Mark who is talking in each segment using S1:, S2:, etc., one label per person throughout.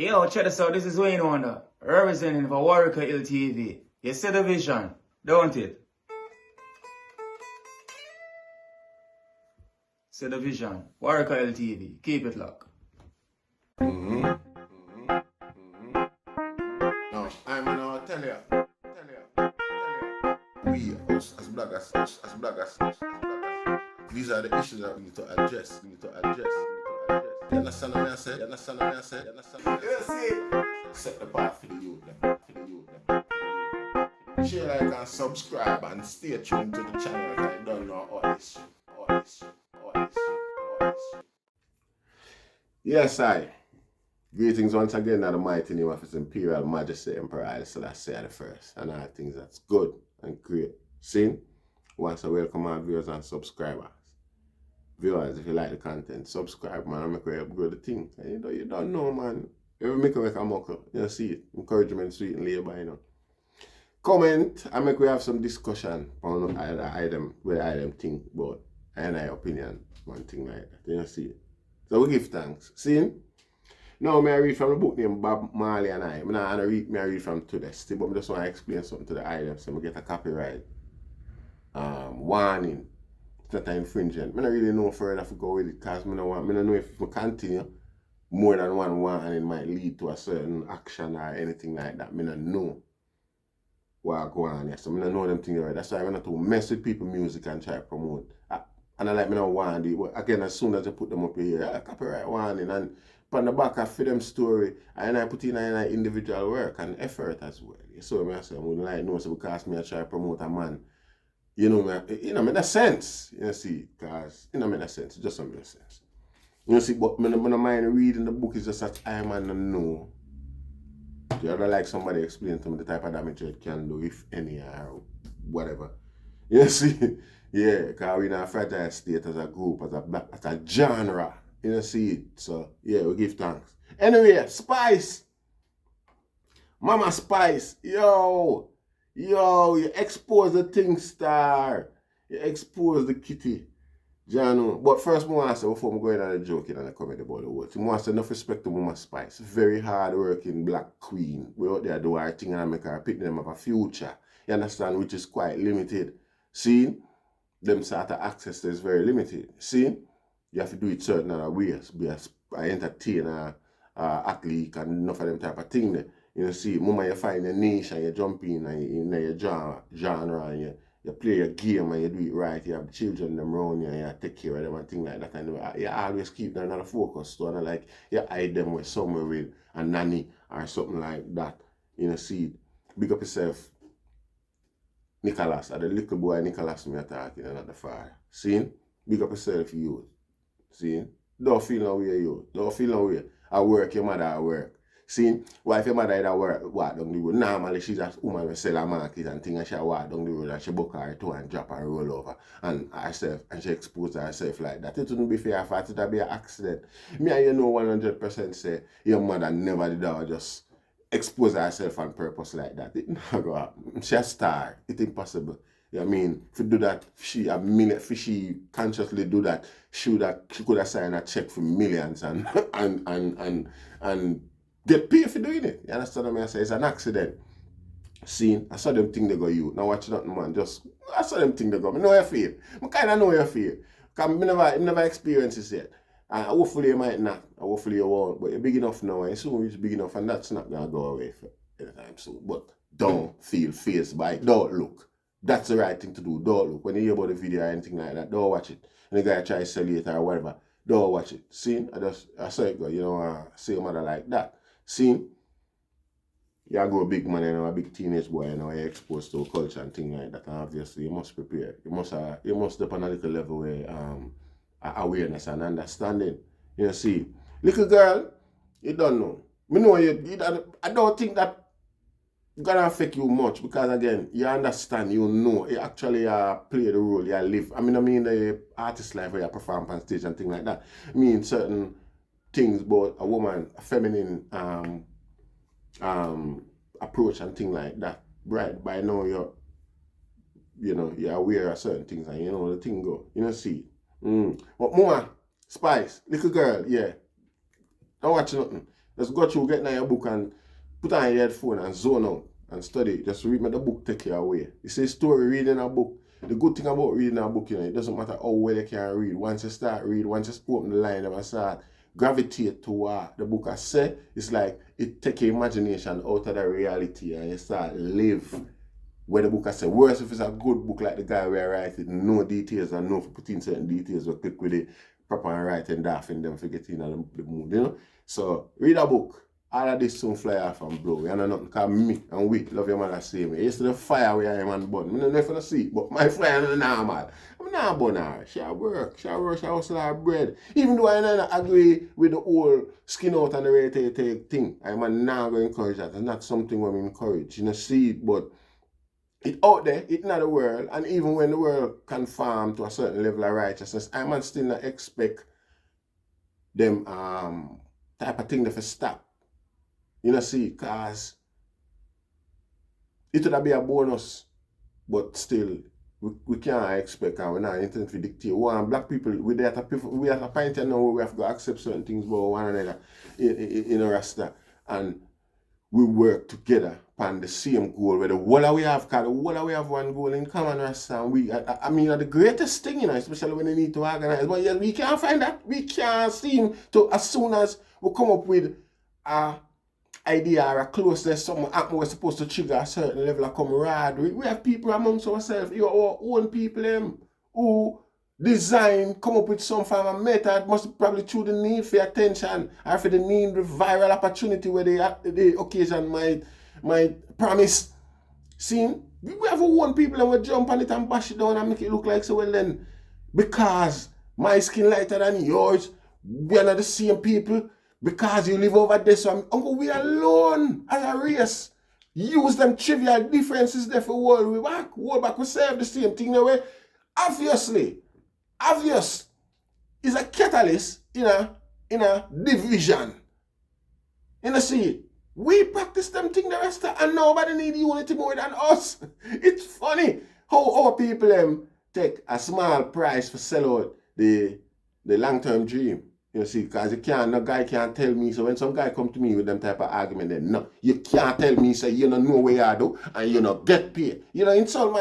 S1: Yo, check this out. This is Wayne Wonder, representing for Warieka LTV. You see the vision, don't it? See the vision. Warieka LTV. Keep it locked.
S2: No, I'm gonna tell you. We as bloggers, these are the issues that we need to address. You understand what I said? You see? Set the path for the youth. Share, like, and subscribe and stay tuned to the channel because I don't know all this shit. Yes, greetings once again at the mighty name of His Imperial Majesty Emperor Haile Selassie the First, and all things that's good and great. See? Once I welcome our viewers and subscribers. Viewers, if you like the content, subscribe, man, and make sure you upgrade the thing. And you don't know, man. Every make a muckle. You see it. Encouragement, sweet and labor, you know. Comment and make we have some discussion on item where item think about and I opinion, one thing like that. You see it. So we give thanks. See? Now I read from the book named Bob Marley and I. I'm not read from Today, but I just want to explain something to the item so I get a copyright warning. It's not infringement. I don't really know further to go with it because I don't know if I continue more than one warning it might lead to a certain action or anything like that. I don't know what go on here. So I don't know them things right. That's why I'm not to mess with people music and try to promote. And I like me not want it. Again, as soon as I put them up here, copyright warning and on the back of them story, and I put in an individual work and effort as well. So I say I wouldn't like know so because me I try to promote a man. You know, make that sense. You see, because make that sense. It just don't make sense. You see, but I don't mind reading the book is just that I man don't know. You don't like somebody explain to me the type of damage it can do, if any or whatever. You see? Yeah, because we're in a fragile state as a group, as a genre. You see it. So yeah, we give thanks. Anyway, Spice. Mama Spice. Yo, you expose the thing star. You expose the kitty. Jano. But first I want to say before I'm going on a joking and a comment about the words. I want to say enough respect to Mama Spice. Very hard working black queen. We out there do our thing and make her pick them up a future. You understand? Which is quite limited. See? Them sort of access is very limited. See? You have to do it certain other ways. Be an entertainer, athlete, and enough of them type of thing there. You see, moment you find a niche and you jump in and your genre and you play your game and you do it right, you have the children them around you and you take care of them and things like that. And you always keep them on the focus. So and like you hide them with somewhere with a nanny or something like that. You see, big up yourself. Nicholas, the little boy Nicholas me talking and at the fire. See? Big up yourself, you. See? Don't feel no way, you. Don't feel no way. I work, your mother at work. See? Why if your mother at work, walk down the road? Normally she's a woman who sell a market and things and she walk down the road and she book her toe and drop her roll over and she expose herself like that. It wouldn't be fair for it to be an accident. Me and you know 100% say your mother never did that, just expose herself on purpose like that. It not go happen. She a star. It's impossible. You know what I mean? If you do that, if she consciously do that, she could have signed a check for millions and get paid for doing it. You understand what I say? It's an accident. See, I saw them think they go you. Now watch nothing, man. I saw them think they go. I know your feel. I kind of know your feel. Because I never experienced this yet. And hopefully you might not. Hopefully you won't. But you're big enough now and soon you're big enough and that's not going to go away for anytime soon. But don't feel fazed by it. Don't look. That's the right thing to do. Don't look. When you hear about the video or anything like that, don't watch it. And the guy try to sell it or whatever, don't watch it. See? I saw it go, see a mother like that. See? You go a big man, a big teenage boy, you're exposed to culture and things like that. And obviously you must prepare. You must step on a little level where awareness and understanding. You see? Little girl, you don't know. I don't think that gonna affect you much because again, you understand, you know, you actually play the role, you live. I mean the artist life where you perform on stage and things like that. I mean certain things about a woman, a feminine approach and things like that. Right, by now you're aware of certain things and you know the thing go. See. But more Spice, little girl, yeah. Don't watch nothing. Just go through, get in your book and put on your headphone and zone out and study. Just read me the book, take you away. You say story, reading a book. The good thing about reading a book, it doesn't matter how well you can read. Once you start reading, once you open the line and start gravitate to what the book has said, it's like it take your imagination out of the reality and you start live where the book has said. Worse if it's a good book like the guy where I write it, no details and no for putting certain details or click with it proper and write and daft and them forgetting the mood, So read a book. All of this soon fly off and blow. You know nothing because me and we love your mother same way. It's the fire where I am on burn. I don't know if you see it, but my fire is normal. I'm not burn her. She work, she hustle her bread. Even though I don't agree with the whole skin out and the rate take thing, I'm not going to encourage that. It's not something we encourage. You know, see it, but it's out there, it's not the world, and even when the world conform to a certain level of righteousness, I man still not expect them type of thing to stop. You know, see, because it would be a bonus, but still, we can't expect, and we're not intending to dictate. One, black people, we at a point now where we have to accept certain things about one another in a Rasta, and we work together on the same goal, where the whole we have, because the whole we have one goal in common, Rasta, and I mean, the greatest thing, especially when they need to organize, but yeah, we can't find that. We can't seem to, as soon as we come up with a idea or a closeness, something happen, we're supposed to trigger a certain level of camaraderie. We have people amongst ourselves, our own people who design, come up with some form of method, must probably through the need for attention or for the need of viral opportunity where the occasion might promise. See, we have our own people and we jump on it and bash it down and make it look like so. Well then, because my skin lighter than yours, we are not the same people. Because you live over there, so Uncle, we are alone as a race. Use them trivial differences there for world we back. World back, we serve the same thing in a way. Obvious is a catalyst in a division. You know, see, we practice them thing the rest of, and nobody need unity more than us. It's funny how our people take a small price for sell out the long-term dream. You see, because no guy can't tell me. So when some guy come to me with them type of argument, then no, you can't tell me, say, you don't know where I do, and you don't get paid. You know, insult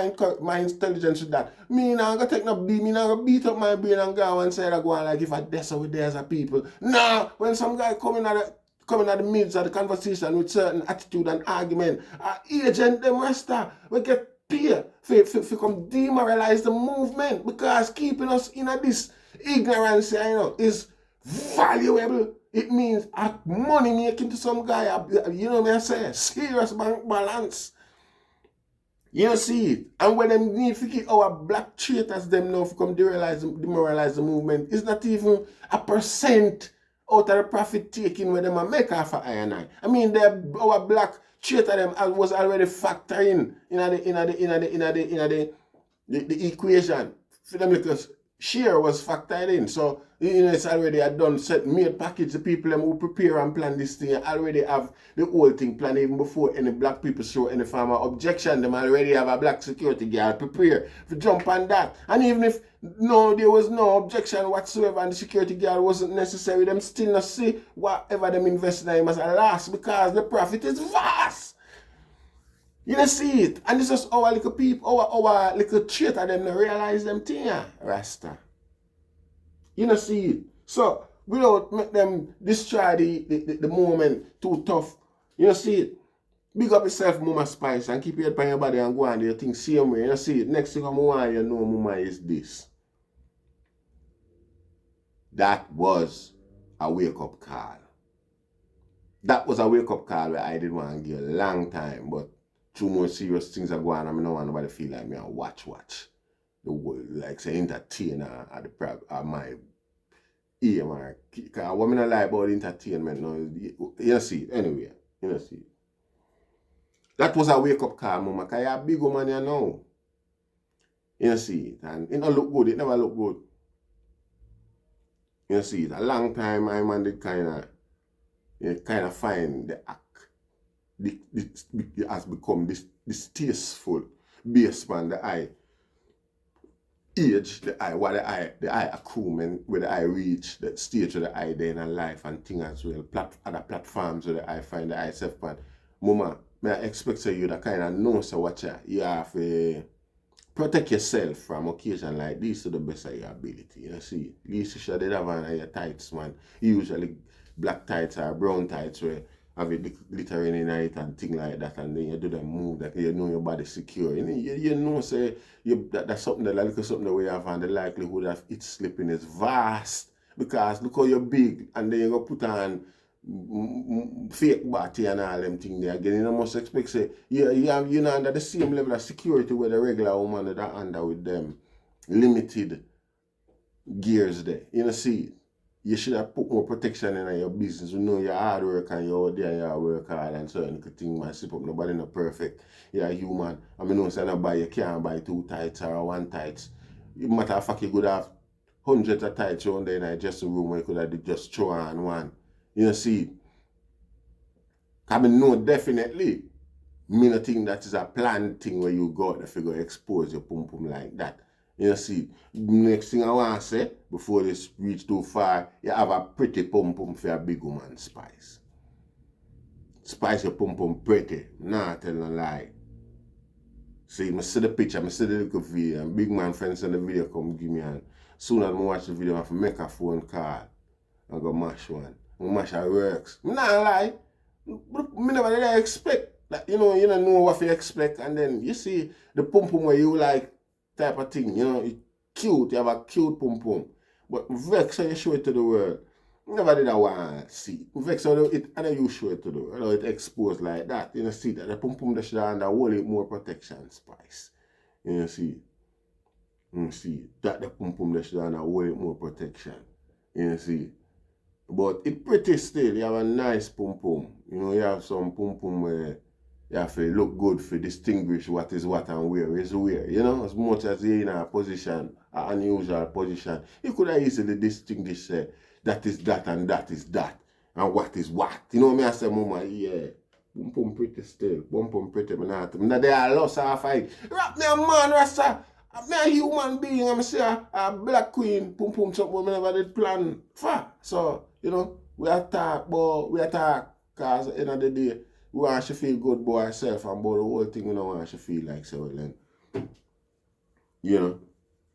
S2: my intelligence with that. Me not gonna take no beat, me not gonna beat up my brain and go and say I go on like if I desk over there as a people. Nah, when some guy coming at the midst of the conversation with certain attitude and argument, agent them Rasta, we get paid for come demoralize the movement, because keeping us in this ignorance, is valuable. It means money making to some guy, you know what I say? Serious bank balance. You see it. And when them need to keep our black traitors them now to come demoralize the movement, it's not even a percent out of the profit taking where them make off of I. I mean, our black traitor them was already factoring in the equation. For them because share was factored in. So it's already a done set made package. The people who prepare and plan this thing already have the whole thing planned even before any black people show any form of objection. Them already have a black security guard prepare to jump on that. And even if there was no objection whatsoever and the security guard wasn't necessary, them still not see whatever them invest in as a loss, because the profit is vast. You don't see it. And this is our little people, our little traitor them to realize them thing, Rasta. You don't see it. So we don't make them destroy the moment too tough. You don't see it. Big up yourself, Mama Spice, and keep your head on your body and go on your thing same way. You don't see it. Next thing I want you to know, Mama, is this. That was a wake-up call. That was a wake-up call where I didn't want to give a long time, but two more serious things are going on. I don't want nobody to feel like me and watch. The world, like say entertainer at the my aim or because what I don't like about entertainment now, you see it anyway. You see it. That was a wake up call, Mama, because you're a big woman you know. You see it. And it don't look good, it never look good. You see it. A long time my man did kind of find the act. It has become this distasteful based on the eye. age, the eye accruement, where the eye reach, the stage of the eye there in life and thing as well. Other platforms where the eye find the eye self pan. Mama, may I expect you that kind of know so what you have to protect yourself from occasion like this to the best of your ability. You see, at least you should have on your tights, man. Usually black tights or brown tights where have it glittering in it and thing like that, and then you do the move that you know your body secure. You know, say that's something that like something that we have, and the likelihood of it slipping is vast because look how you're big, and then you go put on fake body and all them things there. Again, you must expect say you're under the same level of security where the regular woman that are under with them limited gears there. You know, see. You should have put more protection in your business. You know you're hard work and you're out there and you work hard and certain things man slip up. Nobody not perfect. You're a human. I mean, no, say you can't buy 2 tights or 1 tights. Matter of fact, you could have hundreds of tights around there in a dressing room where you could have just throw on one. You know, see. I mean, no, definitely. Me not think that is a planned thing where you go out there figure expose your pum pum like that. You see, next thing I want to say, before this reach too far, you have a pretty pum-pum for a big woman, Spice. Spice your pum-pum pretty, not telling a lie. See, I see the picture, I see the little video, and big man friends in the video come give me an. Soon as I watch the video, I have to make a phone call. I go mash one. I mash it works. I'm not lie. I never did expect. Like, you don't know what you expect, and then you see the pum-pum where you like, type of thing, it's cute, you have a cute pum pum. But vex how you show it to the world. Never did I want to see. Vex how it and you show it to the world. How it exposed like that. You know, see that the pum pum that should have under whole more protection, Spice. You see. You see that the pum pum that should have under whole more protection. You see. But it pretty still. You have a nice pum pum. You have some pum pum where you have to look good for distinguish what is what and where is where. As much as you're in a position, an unusual position, you could have easily distinguish that is that and that is that. And what is what. You know me, I say, Mama, yeah, pum pum pretty still. Pum pum pretty, I'm not there a loss or fight. Rap me a man, Rasta. I'm a human being. I'm say a black queen, pum pum something we never did plan for. So, we attack, because at the end of the day, we want to feel good about ourselves and about the whole thing we don't want to feel like so then.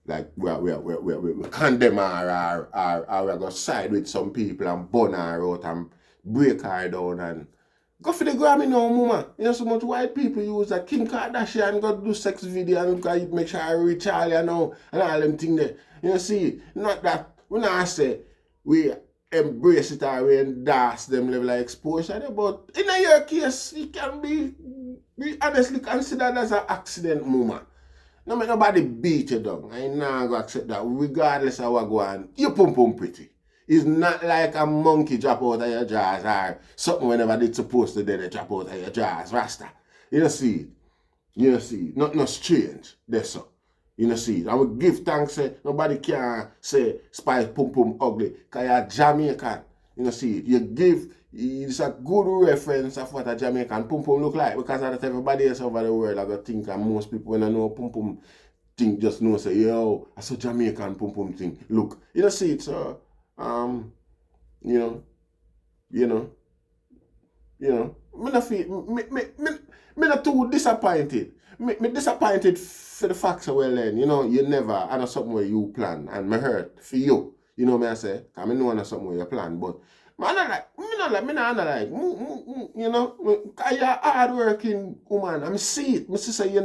S2: Like we condemn her or we go side with some people and burn her out and break her down and go for the Grammy now, Mama. So much white people use that Kim Kardashian go do sex video and make sure I reach Charlie now and all them things there. See, not that we not say we embrace it or we endorse them level of exposure, but in your case, it can be honestly considered as an accident, Mama. No make nobody beat you down. I ain't not gonna accept that. Regardless of what go on, you pum pum pretty. It's not like a monkey drop out of your jaws or something whenever it's supposed to they drop out of your jaws, Rasta. You see it. Nothing strange. That's so. See it. I will give thanks. Nobody can say Spice pum pum ugly because you're Jamaican. See it. You give, it's a good reference of what a Jamaican pum pum look like because that everybody else over the world I got think and most people when I know pum pum thing just know say, yo, I saw Jamaican pum pum thing. Look, see it. So, me not too disappointed. Me disappointed for the facts of well then, you never had something where you plan and me hurt for you. You know me I say, because I know I something where you plan, but me not like, because you're a hard-working woman, I'm see it, me say, you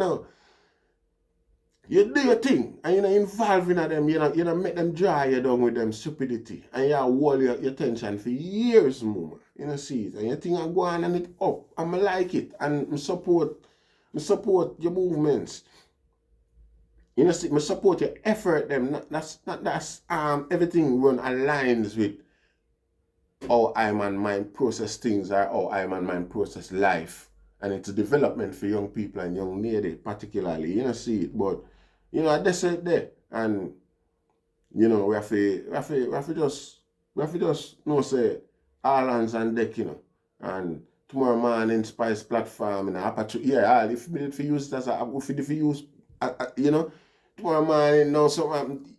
S2: do your thing and you're involved in them, you know, make them dry you down with them stupidity and you hold your attention for years, Mama. See it, and you think I go on and it up, and I like it, and I support your movements. See, I support your effort them. That's everything run aligns with how I man mind process things or how I man mind process life. And it's a development for young people and young ladies particularly, see it. But, I just said there. And, we have to just say all hands on deck, And tomorrow morning Spice platform, if we use it as if we use, tomorrow morning, now something.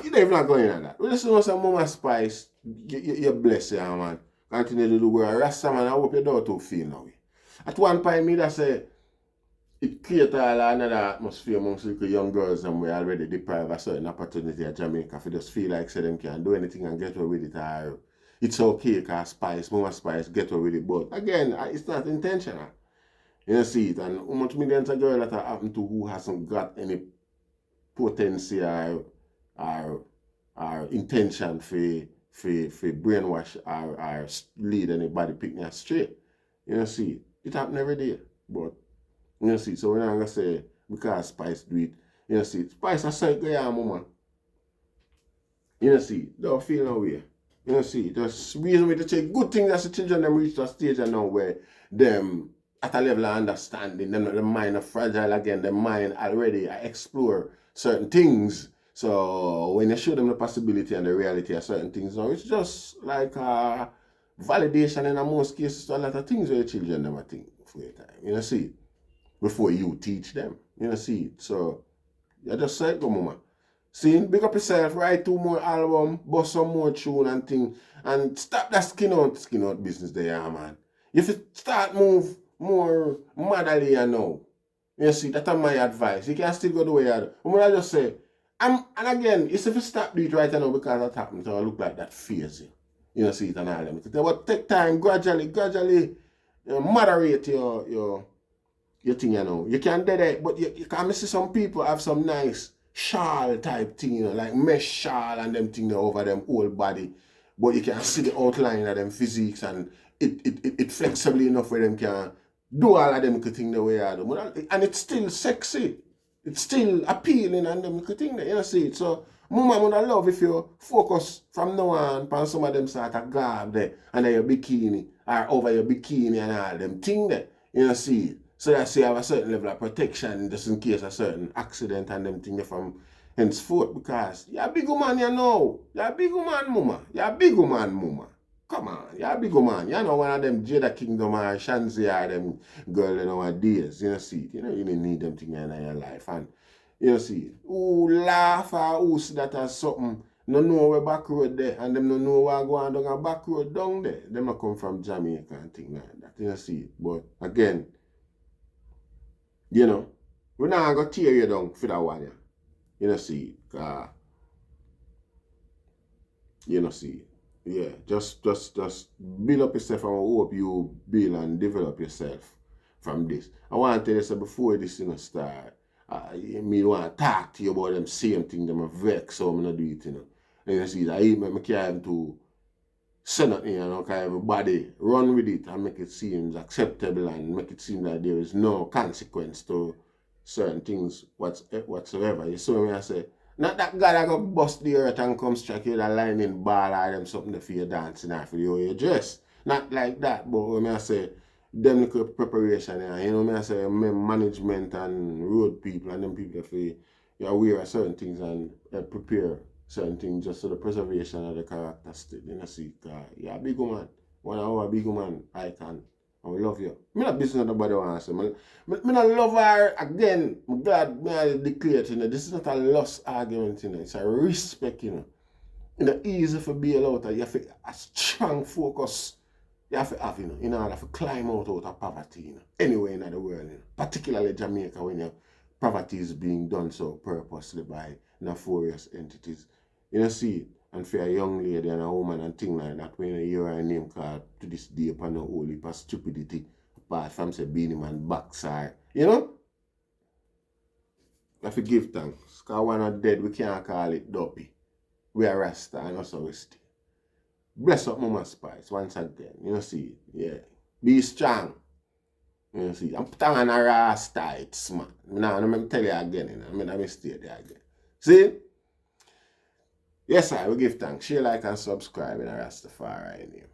S2: You don't even not going on that. We just know some Mama Spice, you're blessed, yeah, man. Continue to do well. Rasta, man, I hope you don't feel now. At one point, me that say, it creates another atmosphere amongst little young girls and we already deprived of certain opportunity at Jamaica for just feel like say them can do anything and get away with it. Or it's okay because Spice, Mama Spice, get away with it. But again, it's not intentional. You know, see it. And how much millions of girls that have happened to who hasn't got any potential or intention for brainwash or lead anybody picking us straight. You know, see it happen every day. But you know, see, so we're not going to say because Spice do it. You know, see, Spice a cycle, yeah, mama. You know, see, don't feel no way. You know, see, just reason me to take good things as the children them reach a stage now where them at a level of understanding, them the mind are fragile again, the mind already explore certain things. So when you show them the possibility and the reality of certain things now, it's just like validation in most cases to a lot of things where the children them think for a time. You know, see, before you teach them. You know, see it. So you just say go, mama. See, big up yourself, write 2 more album, bust some more tune and thing, and stop that skin out business there, man. If you start move more motherly now, you see, that's my advice. You can still go the way you do. But I just say, and again, it's if you stop doing it right now because that happened, so I look like that phase. You know, see it and all them. But take time, gradually, you know, moderate your thing, you know. You can do that, but you can see some people have some nice shawl type thing, you know, like mesh shawl and them thing over them whole body. But you can see the outline of them physiques and it flexibly enough where them can do all of them thing the way I do. And it's still sexy. It's still appealing and them thing there, you know, see it. So mama would love if you focus from now on on some of them sort of garb there and then your bikini or over your bikini and all them thing there, you know, see it. So that you have a certain level of protection just in case a certain accident and them thing from henceforth because you're a big woman, you know. You're a big woman, mama. You're a big woman, mama. Come on, you're a big woman. You're not one of them Jada Kingdom or Shanzi or them girl in nowadays. You know, see it. You know, you didn't need them things in your life. And you know, see it. Who laugh or who see that as something, no know where back road there, and them no know where go on down a back road down there. Them not come from Jamaica and things like that. You know, see it. But again, you know, we're not going to tear you down for that one. Yeah. You know, see, you know, see, yeah, just build up yourself and I hope you build and develop yourself from this. I want to tell you, so before this, you know, start, me want to talk to you about them same thing, them vex, so I'm going to do it, you know. And you see, I even can't to say nothing, you know, because everybody run with it and make it seem acceptable and make it seem that there is no consequence to certain things whatsoever. You see what I say? Not that God I go bust the earth and come strike you with a lightning ball or them something for you dancing or for you dress. Not like that, but when I say them little preparation, you know what I say, management and road people and them people for you aware of certain things and prepare certain things just for the preservation of the character state. You know, see, you're a big woman. One of our big woman, I can. And we love you. Me not business nobody wants to say. Me not love her again. I'm glad me I declare it, you know. This is not a lost argument, you know. It's a respect, you know. You know, easy for be allowed. You have to a strong focus. You have to have, you know, in order to climb out of poverty, you know. Anywhere in the world, you know. Particularly Jamaica when your poverty is being done so purposely by nefarious entities. You know, see, and for a young lady and a woman and thing like that, when you hear her name called to this day upon a whole heap of stupidity, apart from say Beanie Man backside, you know? You have to give thanks. Because when we're dead, we can't call it dopey. We are Rasta and also we stay. Bless up Mama Spice once again. You know, see, yeah. Be strong. You know, see, I'm putting on a Rasta, it's man. Now, I'm going to tell you again, you know, I'm going to stay there again. See? Yes, I will give thanks. Share, like, and subscribe in a Rastafari name.